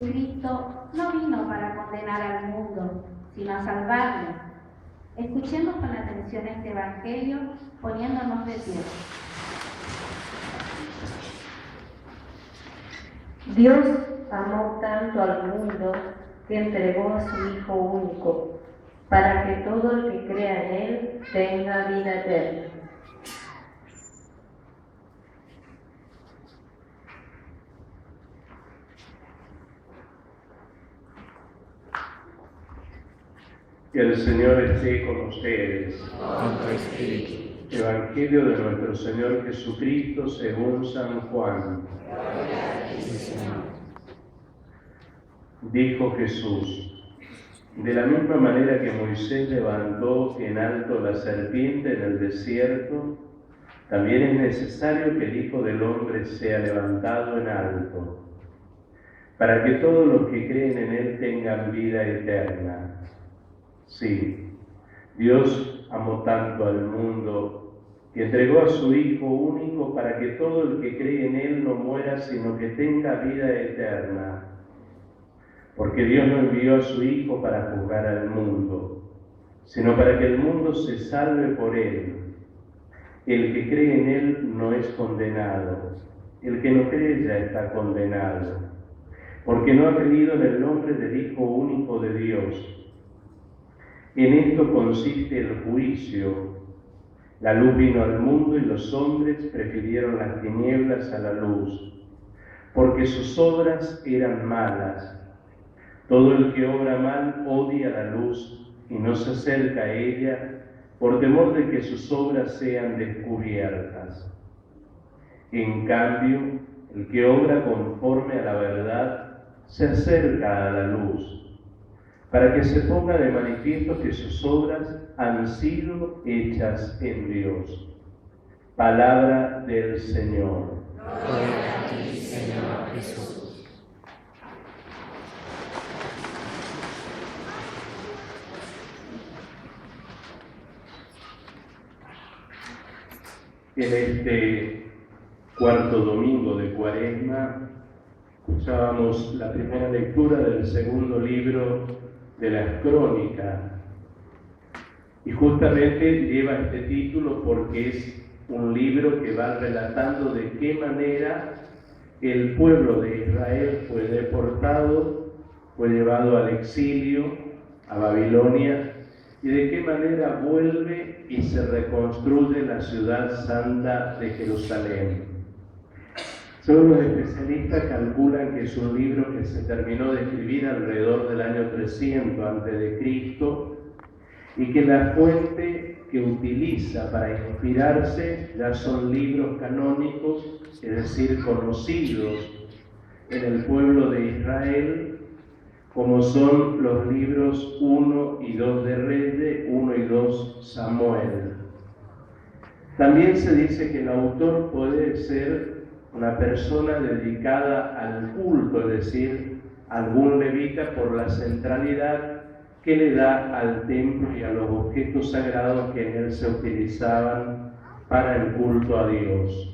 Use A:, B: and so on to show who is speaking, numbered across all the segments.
A: Cristo no vino para condenar al mundo, sino a salvarlo. Escuchemos con atención este Evangelio, poniéndonos de pie.
B: Dios amó tanto al mundo que entregó a su Hijo único, para que todo el que crea en Él tenga vida eterna.
C: Que el Señor esté con ustedes.
D: Con tu espíritu.
C: Evangelio de nuestro Señor Jesucristo según San Juan.
D: Sí, Señor.
C: Dijo Jesús: de la misma manera que Moisés levantó en alto la serpiente en el desierto, también es necesario que el Hijo del Hombre sea levantado en alto, para que todos los que creen en Él tengan vida eterna. Sí, Dios amó tanto al mundo que entregó a su Hijo único para que todo el que cree en Él no muera, sino que tenga vida eterna. Porque Dios no envió a su Hijo para juzgar al mundo, sino para que el mundo se salve por Él. El que cree en Él no es condenado, el que no cree ya está condenado, porque no ha creído en el nombre del Hijo único de Dios. En esto consiste el juicio. La luz vino al mundo y los hombres prefirieron las tinieblas a la luz, porque sus obras eran malas. Todo el que obra mal odia la luz y no se acerca a ella por temor de que sus obras sean descubiertas. En cambio, el que obra conforme a la verdad se acerca a la luz, para que se ponga de manifiesto que sus obras han sido hechas en Dios. Palabra del Señor.
D: Gloria a ti, Señor Jesús.
C: En este cuarto domingo de Cuaresma, escuchábamos la primera lectura del segundo libro de las Crónicas. Y justamente lleva este título porque es un libro que va relatando de qué manera el pueblo de Israel fue deportado, fue llevado al exilio, a Babilonia, y de qué manera vuelve y se reconstruye la ciudad santa de Jerusalén. Según los especialistas calculan que es un libro que se terminó de escribir alrededor del año 300 a.C. y que la fuente que utiliza para inspirarse ya son libros canónicos, es decir, conocidos en el pueblo de Israel, como son los libros 1 y 2 de Reyes, 1 y 2 Samuel. También se dice que el autor puede ser una persona dedicada al culto, es decir, algún levita, por la centralidad que le da al templo y a los objetos sagrados que en él se utilizaban para el culto a Dios.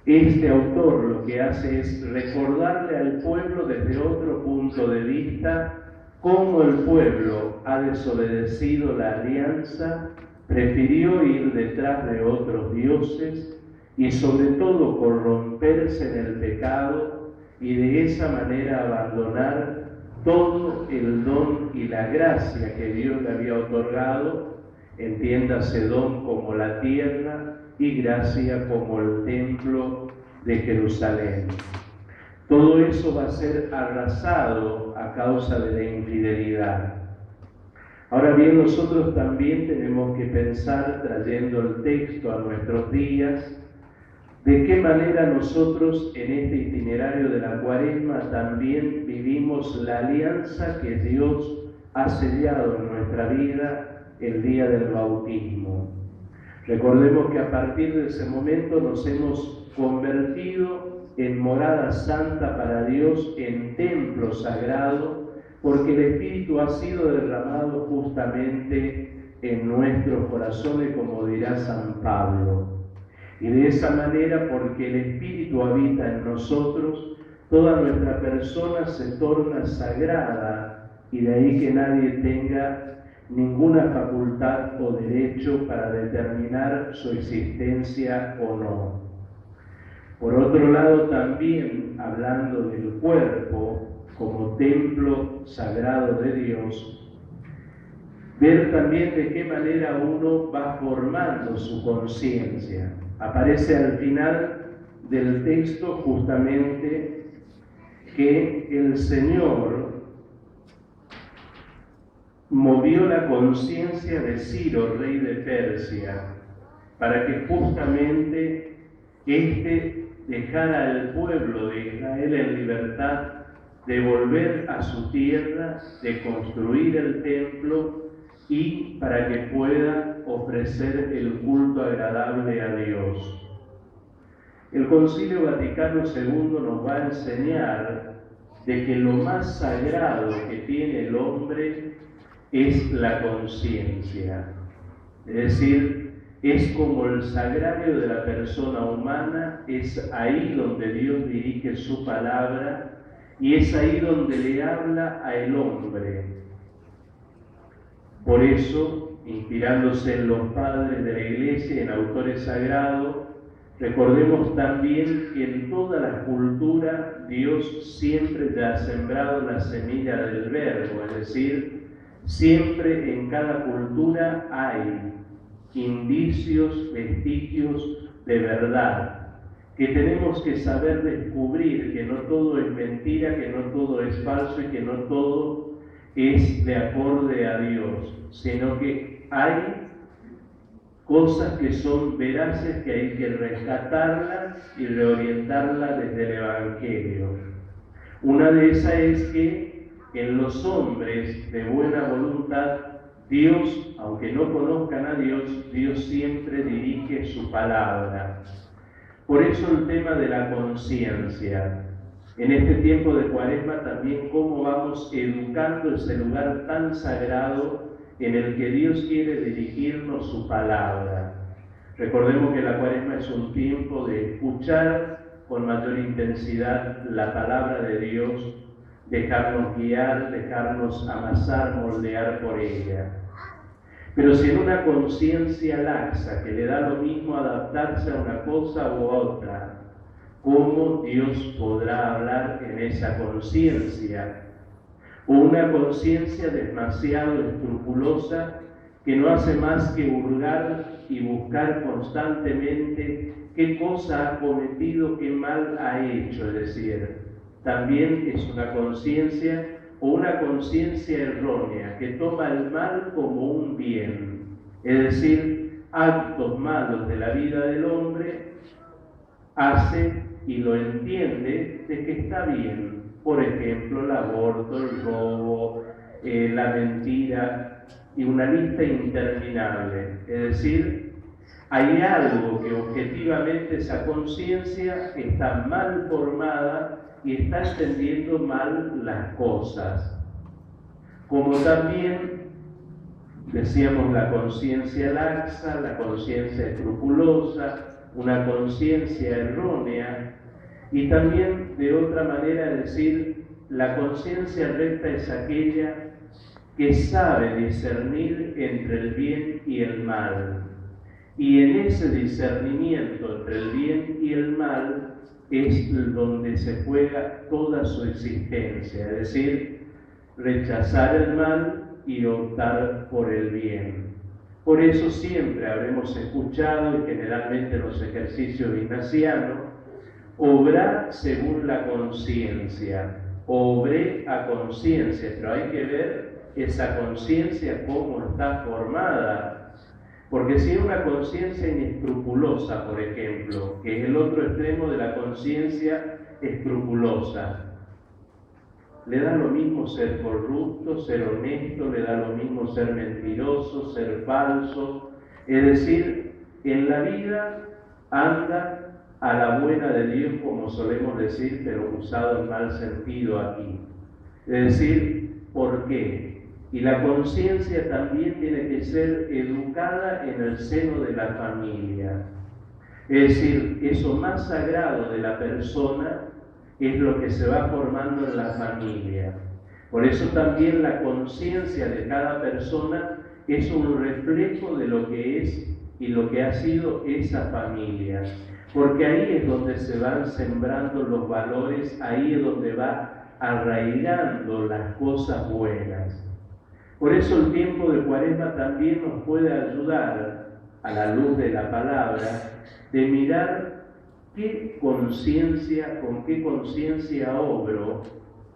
C: Este autor lo que hace es recordarle al pueblo desde otro punto de vista cómo el pueblo ha desobedecido la alianza, prefirió ir detrás de otros dioses y sobre todo corromperse en el pecado y de esa manera abandonar todo el don y la gracia que Dios le había otorgado, entiéndase don como la tierra y gracia como el templo de Jerusalén. Todo eso va a ser arrasado a causa de la infidelidad. Ahora bien, nosotros también tenemos que pensar, trayendo el texto a nuestros días, de qué manera nosotros en este itinerario de la Cuaresma también vivimos la alianza que Dios ha sellado en nuestra vida el día del bautismo. Recordemos que a partir de ese momento nos hemos convertido en morada santa para Dios, en templo sagrado, porque el Espíritu ha sido derramado justamente en nuestros corazones, como dirá San Pablo. Y de esa manera, porque el Espíritu habita en nosotros, toda nuestra persona se torna sagrada y de ahí que nadie tenga ninguna facultad o derecho para determinar su existencia o no. Por otro lado, también hablando del cuerpo como templo sagrado de Dios, ver también de qué manera uno va formando su conciencia. Aparece al final del texto justamente que el Señor movió la conciencia de Ciro, rey de Persia, para que justamente éste dejara al pueblo de Israel en libertad de volver a su tierra, de construir el templo y para que pueda ofrecer el culto agradable a Dios. El Concilio Vaticano II nos va a enseñar de que lo más sagrado que tiene el hombre es la conciencia. Es decir, es como el sagrario de la persona humana, es ahí donde Dios dirige su palabra y es ahí donde le habla al hombre. Por eso, inspirándose en los padres de la Iglesia, en autores sagrados, recordemos también que en toda la cultura Dios siempre ya ha sembrado la semilla del verbo, es decir, siempre en cada cultura hay indicios, vestigios de verdad, que tenemos que saber descubrir que no todo es mentira, que no todo es falso y que no todo es de acorde a Dios, sino que hay cosas que son veraces que hay que rescatarlas y reorientarlas desde el Evangelio. Una de esas es que en los hombres de buena voluntad, Dios, aunque no conozcan a Dios, Dios siempre dirige su palabra. Por eso el tema de la conciencia. En este tiempo de Cuaresma también cómo vamos educando ese lugar tan sagrado en el que Dios quiere dirigirnos su palabra. Recordemos que la Cuaresma es un tiempo de escuchar con mayor intensidad la palabra de Dios, dejarnos guiar, dejarnos amasar, moldear por ella. Pero si en una conciencia laxa, que le da lo mismo adaptarse a una cosa u otra, ¿cómo Dios podrá hablar en esa conciencia? O una conciencia demasiado escrupulosa que no hace más que hurgar y buscar constantemente qué cosa ha cometido, qué mal ha hecho, es decir, también es una conciencia o una conciencia errónea que toma el mal como un bien, es decir, actos malos de la vida del hombre hace y lo entiende de que está bien. Por ejemplo, el aborto, el robo, la mentira y una lista interminable. Es decir, hay algo que objetivamente esa conciencia está mal formada y está entendiendo mal las cosas. Como también decíamos la conciencia laxa, la conciencia escrupulosa, una conciencia errónea, y también de otra manera decir, la conciencia recta es aquella que sabe discernir entre el bien y el mal. Y en ese discernimiento entre el bien y el mal es donde se juega toda su existencia, es decir, rechazar el mal y optar por el bien. Por eso siempre habremos escuchado, y generalmente en los ejercicios ignacianos, obrar según la conciencia, obré a conciencia, pero hay que ver esa conciencia cómo está formada. Porque si es una conciencia inescrupulosa, por ejemplo, que es el otro extremo de la conciencia escrupulosa, le da lo mismo ser corrupto, ser honesto, le da lo mismo ser mentiroso, ser falso. Es decir, en la vida anda a la buena de Dios, como solemos decir, pero usado en mal sentido aquí. Es decir, ¿por qué? Y la conciencia también tiene que ser educada en el seno de la familia. Es decir, eso más sagrado de la persona es lo que se va formando en la familia. Por eso también la conciencia de cada persona es un reflejo de lo que es y lo que ha sido esa familia. Porque ahí es donde se van sembrando los valores, ahí es donde va arraigando las cosas buenas. Por eso el tiempo de Cuaresma también nos puede ayudar, a la luz de la palabra, de mirar con qué conciencia obro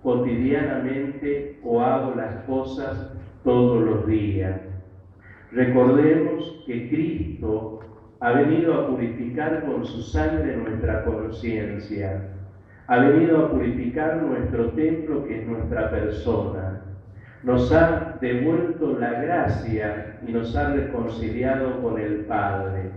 C: cotidianamente o hago las cosas todos los días. Recordemos que Cristo ha venido a purificar con su sangre nuestra conciencia, ha venido a purificar nuestro templo que es nuestra persona, nos ha devuelto la gracia y nos ha reconciliado con el Padre.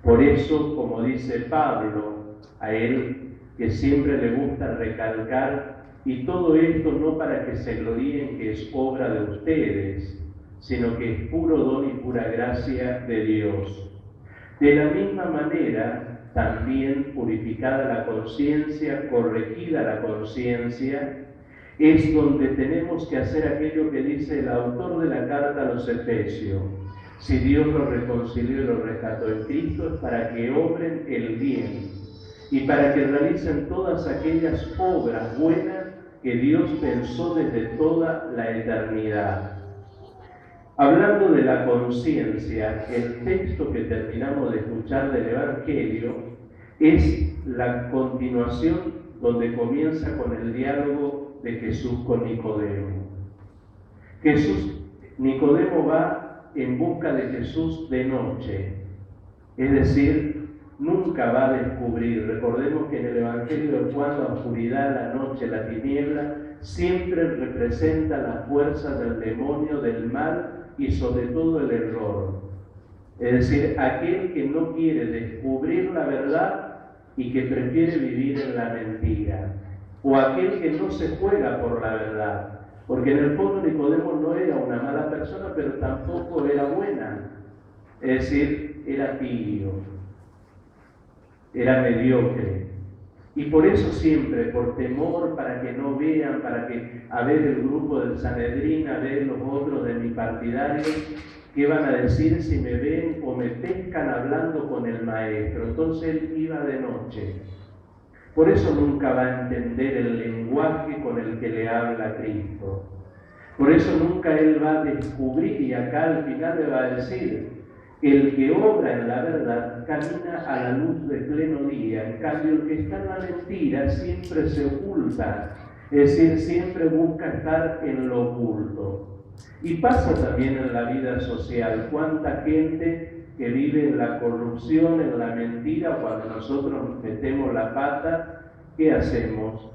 C: Por eso, como dice Pablo, a él que siempre le gusta recalcar, y todo esto no para que se gloríen que es obra de ustedes, sino que es puro don y pura gracia de Dios. De la misma manera, también purificada la conciencia, corregida la conciencia, es donde tenemos que hacer aquello que dice el autor de la carta a los Efesios. Si Dios los reconcilió y los rescató en Cristo, es para que obren el bien y para que realicen todas aquellas obras buenas que Dios pensó desde toda la eternidad. Hablando de la conciencia, el texto que terminamos de escuchar del Evangelio es la continuación donde comienza con el diálogo de Jesús con Nicodemo. Nicodemo va en busca de Jesús de noche, es decir, nunca va a descubrir. Recordemos que en el Evangelio de Juan la oscuridad, la noche, la tiniebla, siempre representa la fuerza del demonio, del mal y sobre todo el error. Es decir, aquel que no quiere descubrir la verdad y que prefiere vivir en la mentira. O aquel que no se juega por la verdad. Porque en el fondo Nicodemo no era una mala persona, pero tampoco era buena. Es decir, era tibio, era mediocre. Y por eso siempre, por temor, para que no vean, para que a ver el grupo del Sanedrín, a ver los otros de mi partidario, ¿qué van a decir si me ven o me pescan hablando con el maestro? Entonces él iba de noche. Por eso nunca va a entender el lenguaje con el que le habla Cristo. Por eso nunca él va a descubrir, y acá al final le va a decir, el que obra en la verdad camina a la luz de pleno día. En cambio, el que está en la mentira siempre se oculta, es decir, siempre busca estar en lo oculto. Y pasa también en la vida social. ¿Cuánta gente que vive en la corrupción, en la mentira? Cuando nosotros metemos la pata, ¿qué hacemos?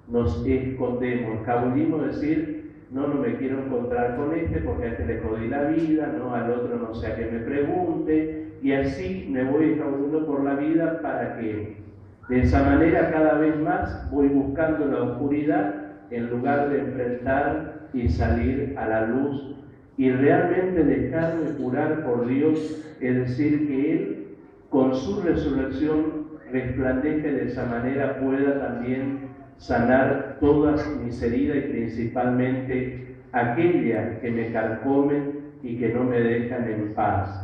C: Nos escondemos, escabullimos, decir, no me quiero encontrar con este porque a este le jodí la vida, no, al otro no sé a qué me pregunte, y así me voy escabullando por la vida. ¿Para qué? De esa manera cada vez más voy buscando la oscuridad en lugar de enfrentar y salir a la luz y realmente dejarme curar por Dios, es decir, que Él con su resurrección resplandece de esa manera, pueda también sanar todas mis heridas y principalmente aquellas que me carcomen y que no me dejan en paz.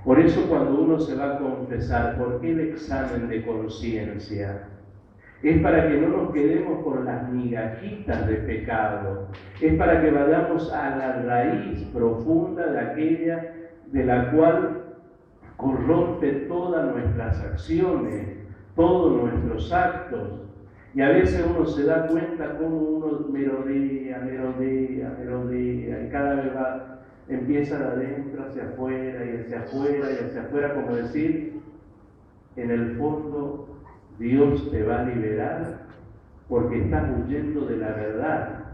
C: Por eso cuando uno se va a confesar, ¿por qué el examen de conciencia? Es para que no nos quedemos con las migajitas de pecado, es para que vayamos a la raíz profunda de aquella de la cual corrompe todas nuestras acciones, todos nuestros actos. Y a veces uno se da cuenta cómo uno merodea, y cada vez empieza de adentro hacia afuera, y hacia afuera, y hacia afuera, como decir, en el fondo Dios te va a liberar porque estás huyendo de la verdad.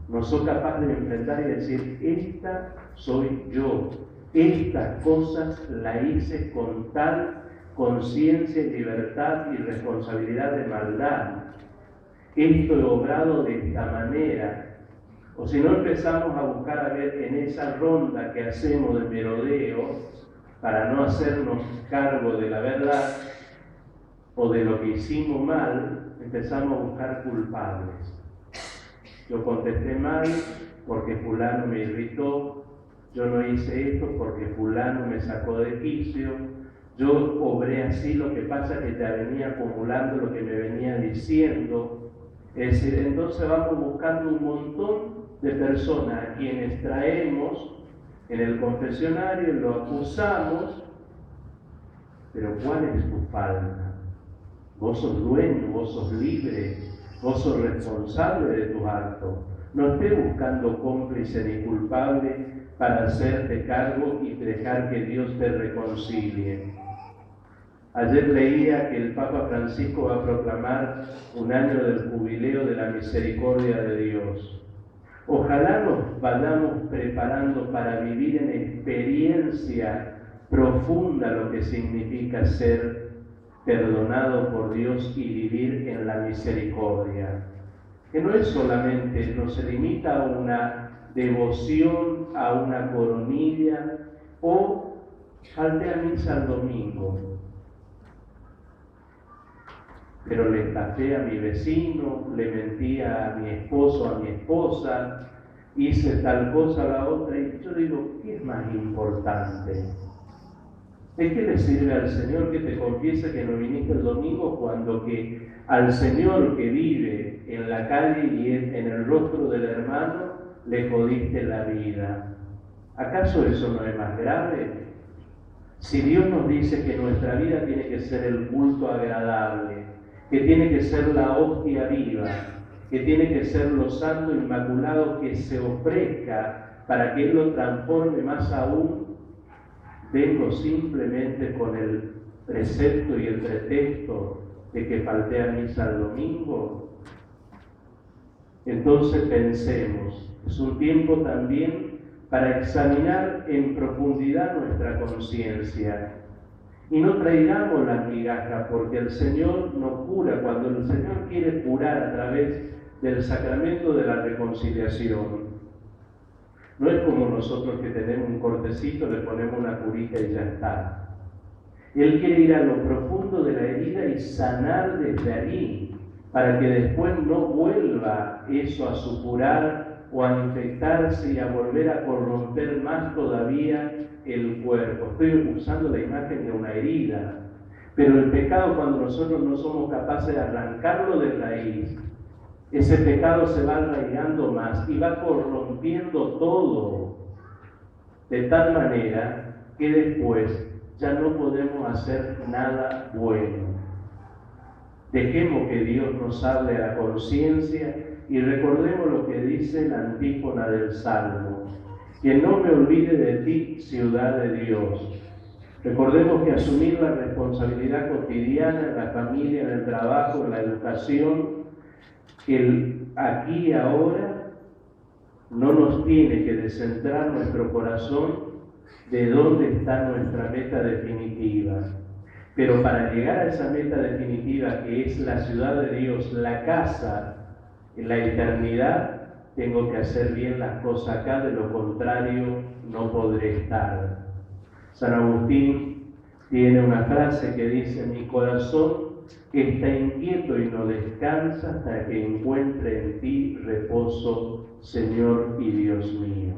C: No soy capaz de enfrentar y decir, esta soy yo, estas cosas la hice con tal conciencia, libertad y responsabilidad de maldad. Esto he obrado de esta manera. O si no empezamos a buscar a ver en esa ronda que hacemos de merodeo para no hacernos cargo de la verdad o de lo que hicimos mal, empezamos a buscar culpables. Yo contesté mal porque fulano me irritó, yo no hice esto porque fulano me sacó de quicio, yo obré así, lo que pasa es que te venía acumulando lo que me venía diciendo. Es decir, entonces vamos buscando un montón de personas a quienes traemos en el confesionario, lo acusamos, pero ¿cuál es tu falta? Vos sos dueño, vos sos libre, vos sos responsable de tus actos. No estés buscando cómplice ni culpable para hacerte cargo y dejar que Dios te reconcilie. Ayer leía que el Papa Francisco va a proclamar un año del jubileo de la misericordia de Dios. Ojalá nos vayamos preparando para vivir en experiencia profunda lo que significa ser perdonado por Dios y vivir en la misericordia. Que no es solamente, no se limita a una devoción, a una coronilla, o falté a misa el domingo, pero le estafé a mi vecino, le mentí a mi esposo, a mi esposa, hice tal cosa a la otra, y yo digo, ¿qué es más importante? ¿De qué le sirve al Señor que te confiese que no viniste el domingo cuando que al Señor que vive en la calle y en el rostro del hermano le jodiste la vida? ¿Acaso eso no es más grave? Si Dios nos dice que nuestra vida tiene que ser el culto agradable, que tiene que ser la hostia viva, que tiene que ser lo santo inmaculado que se ofrezca para que Él lo transforme más aún, vengo simplemente con el precepto y el pretexto de que falté a misa el domingo. Entonces pensemos, es un tiempo también para examinar en profundidad nuestra conciencia y no traigamos la migaja, porque el Señor no cura. Cuando el Señor quiere curar a través del sacramento de la reconciliación, no es como nosotros que tenemos un cortecito, le ponemos una curita y ya está. Él quiere ir a lo profundo de la herida y sanar desde allí, para que después no vuelva eso a supurar o a infectarse y a volver a corromper más todavía el cuerpo. Estoy usando la imagen de una herida, pero el pecado, cuando nosotros no somos capaces de arrancarlo de raíz, ese pecado se va arraigando más y va corrompiendo todo, de tal manera que después ya no podemos hacer nada bueno. Dejemos que Dios nos hable a la conciencia y recordemos lo que dice la antífona del Salmo: que no me olvide de ti, ciudad de Dios. Recordemos que asumir la responsabilidad cotidiana en la familia, en el trabajo, en la educación, el aquí y ahora, no nos tiene que descentrar nuestro corazón de dónde está nuestra meta definitiva. Pero para llegar a esa meta definitiva, que es la ciudad de Dios, la casa, en la eternidad, tengo que hacer bien las cosas acá, de lo contrario no podré estar. San Agustín tiene una frase que dice: mi corazón está inquieto y no descansa hasta que encuentre en ti reposo, Señor y Dios mío.